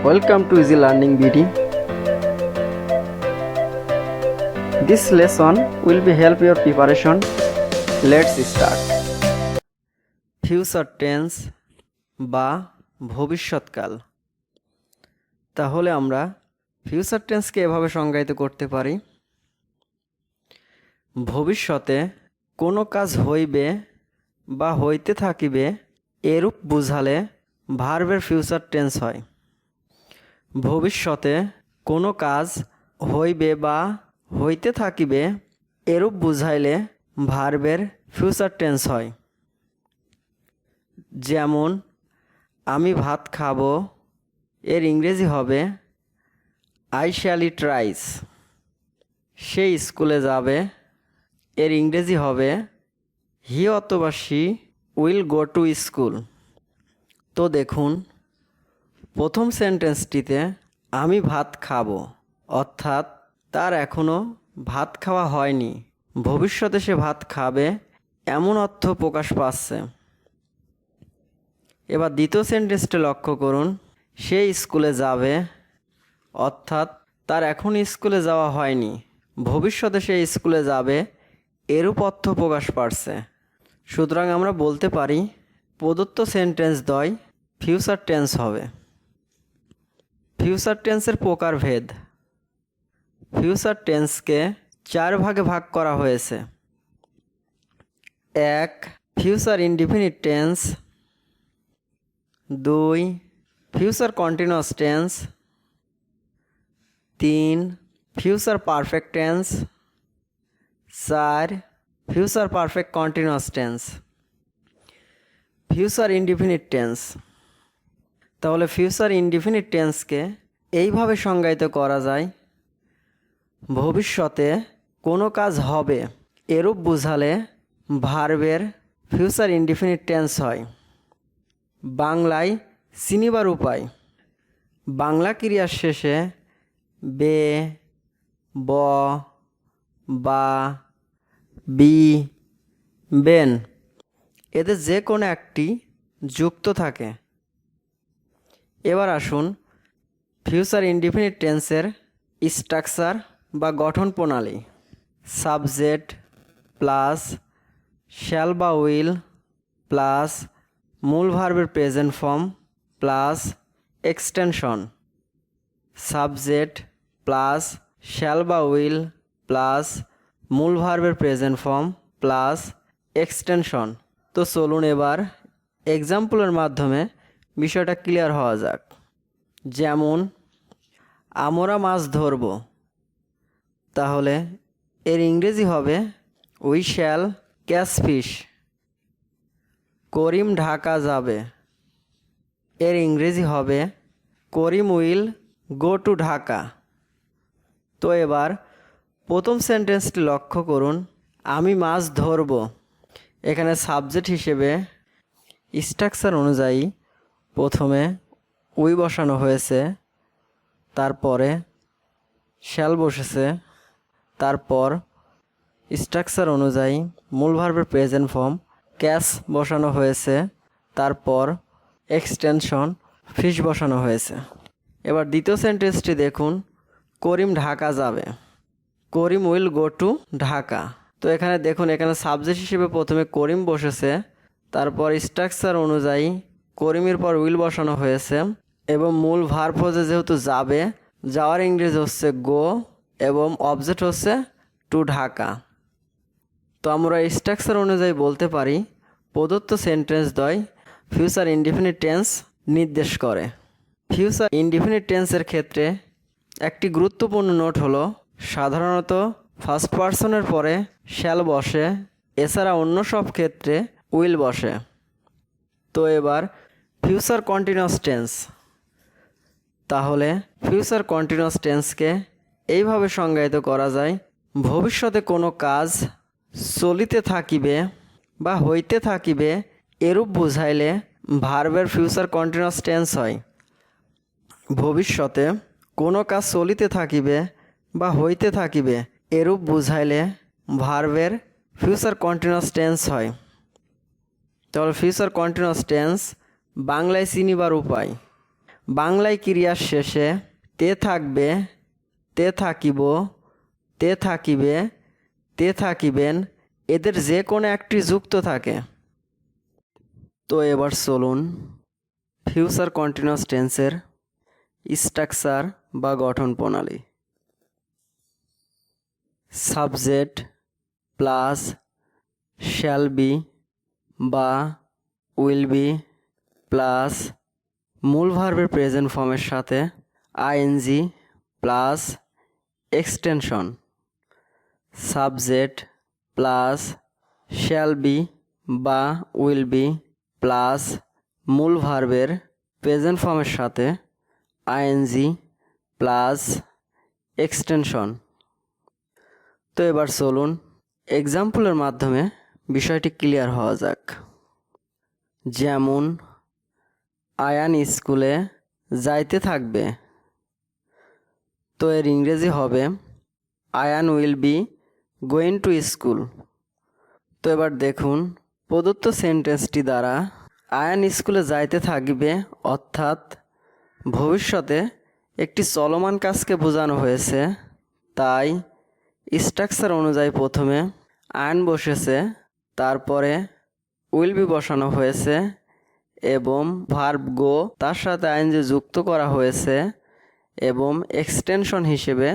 Welcome to Easy Learning BD. This lesson will be help your preparation. Let's start. Future tense বা ভবিষ্যৎকাল। তাহলে আমরা future টেন্সকে এভাবে সংজ্ঞায়িত করতে পারি। ভবিষ্যতে কোনো কাজ হইবে বা হইতে থাকিবে এরূপ বুঝালে ভার্বের ফিউচার টেন্স হয়। ভবিষ্যতে কোনো কাজ হইবে বা হইতে থাকিবে এরূপ বুঝাইলে ভার্বের ফিউচার টেন্স হয়। যেমন আমি ভাত খাবো এর ইংরেজি হবে আই শ্যাল ইট রাইস। সে স্কুলে যাবে এর ইংরেজি হবে হি অথবা she will go to school. তো দেখুন, প্রথম সেন্টেন্সটিতে আমি ভাত খাবো অর্থাৎ তার এখনও ভাত খাওয়া হয়নি, ভবিষ্যতে সে ভাত খাবে এমন অর্থ প্রকাশ পাচ্ছে। এবার দ্বিতীয় সেন্টেন্সটি লক্ষ্য করুন, সে স্কুলে যাবে অর্থাৎ তার এখন স্কুলে যাওয়া হয়নি, ভবিষ্যতে সে স্কুলে যাবে এরূপ অর্থ প্রকাশ পাচ্ছে। সুতরাং আমরা বলতে পারি প্রদত্ত সেন্টেন্স দ্বয় ফিউচার টেন্স হবে। ফিউচার টেন্সের প্রকারভেদ। ফিউচার টেন্সকে 4 ভাগে ভাগ করা হয়েছে। 1. Future indefinite tense. 2. Future continuous tense. 3. Future perfect tense. 4. Future perfect continuous tense. Future indefinite tense. তাহলে ফিউচার ইনডিফিনিট টেন্সকে এইভাবে সংজ্ঞায়িত করা যায়, ভবিষ্যতে কোনো কাজ হবে এরূপ বুঝালে ভার্বের ফিউচার ইনডিফিনিট টেন্স হয়। বাংলায় চিনিবার উপায়। বাংলা ক্রিয়ার শেষে বে, ব, বা, বি, বেন এদের যে কোনো একটি যুক্ত থাকে। এবার আসুন ফিউচার ইনডিফিনিট টেন্সের স্ট্রাকচার বা গঠন প্রণালী। সাবজেক্ট প্লাস শ্যাল বা উইল প্লাস মূল ভার্বের present form plus extension. Subject plus shall বা উইল প্লাস মূল ভার্বের প্রেজেন্ট ফর্ম প্লাস এক্সটেনশন। তো চলুন এবার এক্সাম্পলের মাধ্যমে বিষয়টা ক্লিয়ার হওয়া যাক। যেমন আমরা মাছ ধরব, তাহলে এর ইংরেজি হবে উই শ্যাল ক্যাচ ফিশ। করিম ঢাকা যাবে, এর ইংরেজি হবে করিম উইল গো টু ঢাকা। তো এবার প্রথম সেন্টেন্সটি লক্ষ্য করুন, আমি মাছ ধরব। এখানে সাবজেক্ট হিসেবে স্ট্রাকচার অনুযায়ী প্রথমে উই বসানো হয়েছে, তারপরে শ্যাল বসেছে, তারপর স্ট্রাকচার অনুযায়ী মূল ভার্বের প্রেজেন্ট ফর্ম ক্যাচ বসানো হয়েছে, তারপর এক্সটেনশন ফিশ বসানো হয়েছে। এবার দ্বিতীয় সেন্টেন্সটি দেখুন, করিম ঢাকা যাবে, করিম উইল গো টু ঢাকা। তো এখানে দেখুন, এখানে সাবজেক্ট হিসেবে প্রথমে করিম বসেছে, তারপর স্ট্রাকচার অনুযায়ী করিমের পর উইল বসানো হয়েছে এবং মূল ভার্ব হচ্ছে যেহেতু যাবে, যাওয়ার ইংরেজি হচ্ছে গো এবং অবজেক্ট হচ্ছে টু ঢাকা। তো আমরা স্ট্রাকচার অনুযায়ী বলতে পারি প্রদত্ত সেন্টেন্স দ্বয় ফিউচার ইনডিফিনিট টেন্স নির্দেশ করে। ফিউচার ইনডিফিনিট টেন্সের ক্ষেত্রে একটি গুরুত্বপূর্ণ নোট হলো সাধারণত ফার্স্ট পারসনের পরে শ্যাল বসে, এছাড়া অন্য সব ক্ষেত্রে উইল বসে। তো এবার ফিউচার কন্টিনিউয়াস টেন্স। তাহলে ফিউচার কন্টিনিউয়াস টেন্সকে এইভাবে সংজ্ঞায়িত করা যায়, ভবিষ্যতে কোনো কাজ চলিতে থাকিবে বা হইতে থাকিবে এরূপ বুঝাইলে ভার্বের ফিউচার কন্টিনিউয়াস টেন্স হয়। ভবিষ্যতে কোনো কাজ চলিতে থাকিবে বা হইতে থাকিবে এরূপ বুঝাইলে ভার্বের ফিউচার কন্টিনিউয়াস টেন্স হয়। তাহলে ফিউচার কন্টিনিউয়াস টেন্স বাংলায় চিনিবার উপায়। বাংলায় ক্রিয়ার শেষে তে থাকবে, তে থাকিব, তে থাকিবে, তে থাকিবেন, এদের যে কোনো একটি যুক্ত থাকে। তো এবার চলুন ফিউচার কন্টিনিউয়াস টেন্সের স্ট্রাকচার বা গঠন প্রণালী। সাবজেক্ট প্লাস শ্যাল বি বা উইল বি প্লাস মূল ভার্বের প্রেজেন্ট ফর্মের সাথে ING plus extension. Subject plus shall be বা উইল বি প্লাস মূল ভার্বের প্রেজেন্ট ফর্মের সাথে আইএনজি প্লাস এক্সটেনশন। তো এবার চলুন এক্সাম্পলের মাধ্যমে বিষয়টি ক্লিয়ার হওয়া যাক। যেমন আয়ান স্কুলে যাইতে থাকবে, তো এর ইংরেজি হবে Ayan will be going to school. তো এবার দেখুন প্রদত্ত সেন্টেন্সটি দ্বারা আয়ান স্কুলে যাইতে থাকবে অর্থাৎ ভবিষ্যতে একটি চলমান কাজকে বোঝানো হয়েছে, তাই স্ট্রাকচার অনুযায়ী প্রথমে আয়ান বসেছে, তারপরে উইল বি বসানো হয়েছে এবং ভার্ব গো তার সাথে আইএনজি যুক্ত করা হয়েছে এবং এক্সটেনশন হিসেবে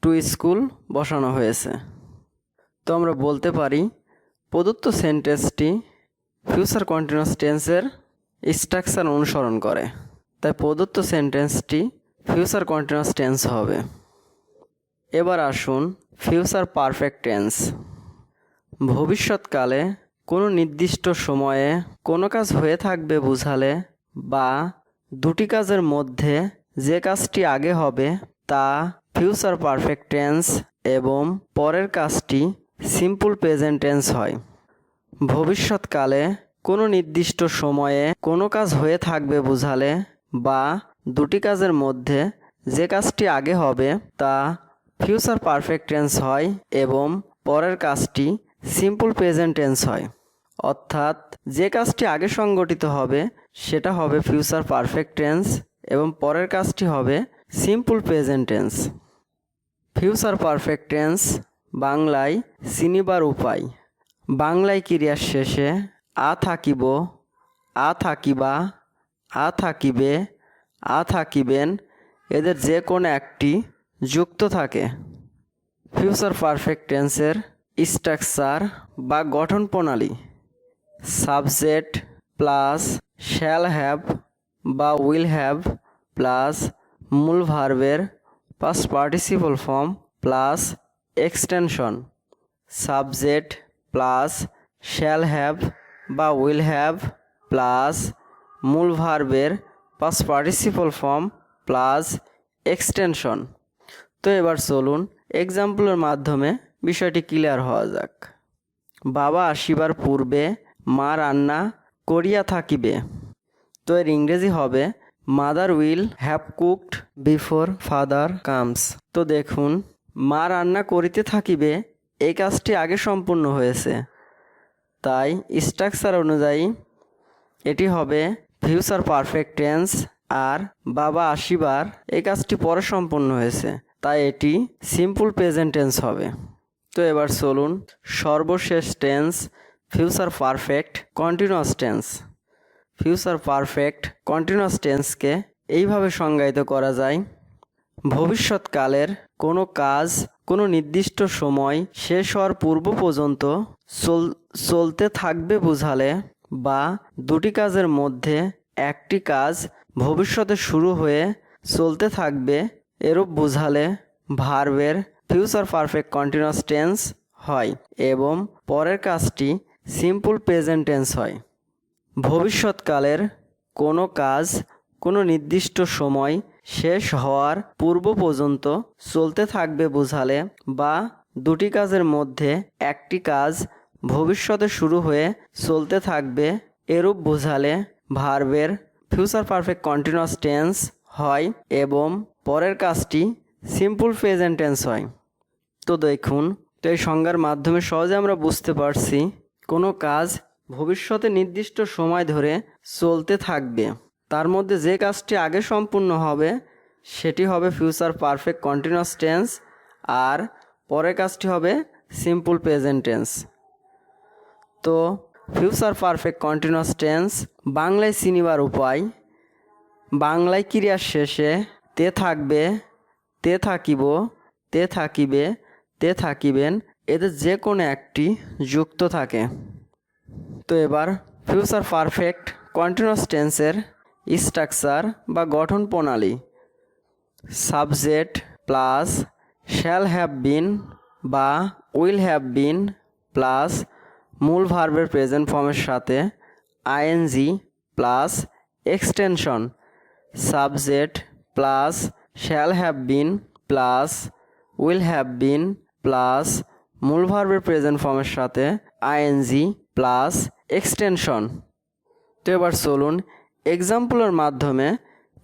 টু স্কুল বসানো হয়েছে। তো আমরা বলতে পারি প্রদত্ত সেন্টেন্সটি ফিউচার কন্টিনিউয়াস টেন্সের স্ট্রাকচার অনুসরণ করে, তাই প্রদত্ত সেন্টেন্সটি ফিউচার কন্টিনিউয়াস টেন্স হবে। এবার আসুন ফিউচার পারফেক্ট টেন্স। ভবিষ্যৎকালে কোনো নির্দিষ্ট সময়ে কোনো কাজ হয়ে থাকবে বোঝালে বা দুটি কাজের মধ্যে যে কাজটি আগে হবে তা ফিউচার পারফেক্ট টেন্স এবং পরের কাজটি সিম্পল প্রেজেন্ট টেন্স হয়। ভবিষ্যৎকালে কোনো নির্দিষ্ট সময়ে কোনো কাজ হয়ে থাকবে বোঝালে বা দুটি কাজের মধ্যে যে কাজটি আগে হবে তা ফিউচার পারফেক্ট টেন্স হয় এবং পরের কাজটি সিম্পল প্রেজেন্ট টেন্স হয়। অর্থাৎ যে কাজটি আগে সংগঠিত হবে সেটা হবে ফিউচার পারফেক্ট টেন্স এবং পরের কাজটি হবে simple present tense. Future perfect tense বাংলায় চিনিবার উপায়। বাংলায় ক্রিয়ার শেষে আ থাকিব, আ থাকিবা, আ থাকিবে, আ থাকিবেন, এদের যে কোনো একটি যুক্ত থাকে। ফিউচার পারফেক্ট টেন্সের স্ট্রাকচার বা গঠন প্রণালী। সাবজেক্ট প্লাস শ্যাল হ্যাভ বা উইল হ্যাভ প্লাস মূল ভার্বের past participle form plus extension. Subject plus shall have বা উইল হ্যাভ প্লাস মূল ভার্বের past participle form plus extension. তো এবার চলুন এক্সাম্পলের মাধ্যমে বিষয়টি ক্লিয়ার হওয়া যাক। বাবা আসিবার পূর্বে মা রান্না করিয়া থাকিবে, তো এর ইংরেজি হবে mother will have cooked before father comes. তো দেখুন মা রান্না করিতে থাকিবে এই কাজটি আগে সম্পূর্ণ হয়েছে, তাই স্ট্রাকচার অনুযায়ী এটি হবে ফিউচার পারফেক্ট টেন্স, আর বাবা আসিবার এই কাজটি পরে সম্পূর্ণ হয়েছে, তাই এটি সিম্পল প্রেজেন্ট টেন্স হবে। তো এবার চলুন সর্বশেষ tense future perfect continuous tense. Future perfect continuous টেন্সকে এইভাবে সংজ্ঞায়িত করা যায়: ভবিষ্যৎকালের কোনো কাজ কোনো নির্দিষ্ট সময় শেষ হওয়ার পূর্ব পর্যন্ত চলতে থাকবে বোঝালে বা দুটি কাজের মধ্যে একটি কাজ ভবিষ্যতে শুরু হয়ে চলতে থাকবে এরূপ বোঝালে ভার্বের ফিউচার পারফেক্ট কন্টিনিউয়াস টেন্স হয় এবং পরের কাজটি সিম্পল প্রেজেন্ট টেন্স হয়। ভবিষ্যৎকালের কোনো কাজ কোনো নির্দিষ্ট সময় শেষ হওয়ার পূর্ব পর্যন্ত চলতে থাকবে বোঝালে বা দুটি কাজের মধ্যে একটি কাজ ভবিষ্যতে শুরু হয়ে চলতে থাকবে এরূপ বোঝালে ভার্বের ফিউচার পারফেক্ট কন্টিনিউয়াস টেন্স হয় এবং পরের কাজটি সিম্পল প্রেজেন্ট টেন্স হয়। তো দেখুন, তো এই সংজ্ঞার মাধ্যমে সহজে আমরা বুঝতে পারছি কোনো কাজ ভবিষ্যতে নির্দিষ্ট সময় ধরে চলতে থাকবে, তার মধ্যে যে কাজটি আগে সম্পূর্ণ হবে সেটি হবে ফিউচার পারফেক্ট কন্টিনিউয়াস টেন্স, আর পরের কাজটি হবে সিম্পল প্রেজেন্ট টেন্স। তো ফিউচার পারফেক্ট কন্টিনিউয়াস টেন্স বাংলায় চিনিবার উপায়: বাংলায় ক্রিয়ার শেষে তে থাকবে, তে থাকিব, তে থাকিবে, তে থাকিবেন, এদের যে কোনো একটি যুক্ত থাকে। তো এবার ফিউচার পারফেক্ট কন্টিনিউয়াস টেন্সের স্ট্রাকচার বা গঠন প্রণালী: সাবজেক্ট প্লাস শ্যাল হ্যাভ বিন বা উইল হ্যাভ বিন প্লাস মূল ভার্বের প্রেজেন্ট ফর্মের সাথে ING plus extension. Subject plus shall have been plus will have been plus মূল ভার্বের প্রেজেন্ট ফর্মের সাথে আইএনজি প্লাস এক্সটেনশন। তো এবার চলুন এক্সাম্পলের মাধ্যমে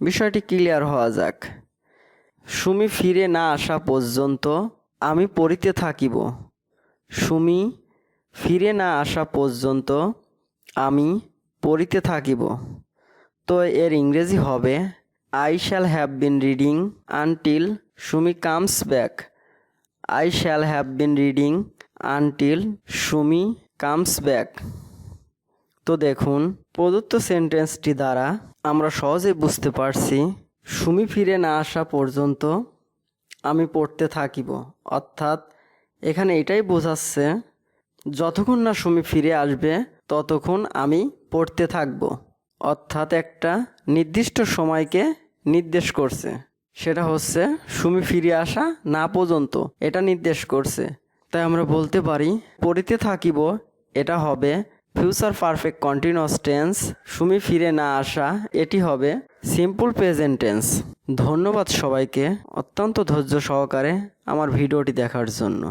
বিষয়টি ক্লিয়ার হওয়া যাক। সুমি ফিরে না আসা পর্যন্ত আমি পড়িতে থাকিব। সুমি ফিরে না আসা পর্যন্ত আমি পড়িতে থাকিব। তো এর ইংরেজি হবে I shall have been reading until Sumi comes back. I shall have been reading until Sumi comes back. তো দেখুন প্রদত্ত সেন্টেন্সটি দ্বারা আমরা সহজেই বুঝতে পারছি সুমি ফিরে না আসা পর্যন্ত আমি পড়তে থাকিব, অর্থাৎ এখানে এটাই বোঝাচ্ছে যতক্ষণ না সুমি ফিরে আসবে ততক্ষণ আমি পড়তে থাকব, অর্থাৎ একটা নির্দিষ্ট সময়কে নির্দেশ করছে। সেটা হচ্ছে সুমি ফিরে আসা না পর্যন্ত এটা নির্দেশ করছে। তাই আমরা বলতে পারি পড়িতে থাকিব এটা হবে future perfect continuous tense, Sumi ফিরে না আসা এটি হবে সিম্পল প্রেজেন্ট টেন্স। ধন্যবাদ সবাইকে অত্যন্ত ধৈর্য সহকারে আমার ভিডিওটি দেখার জন্য।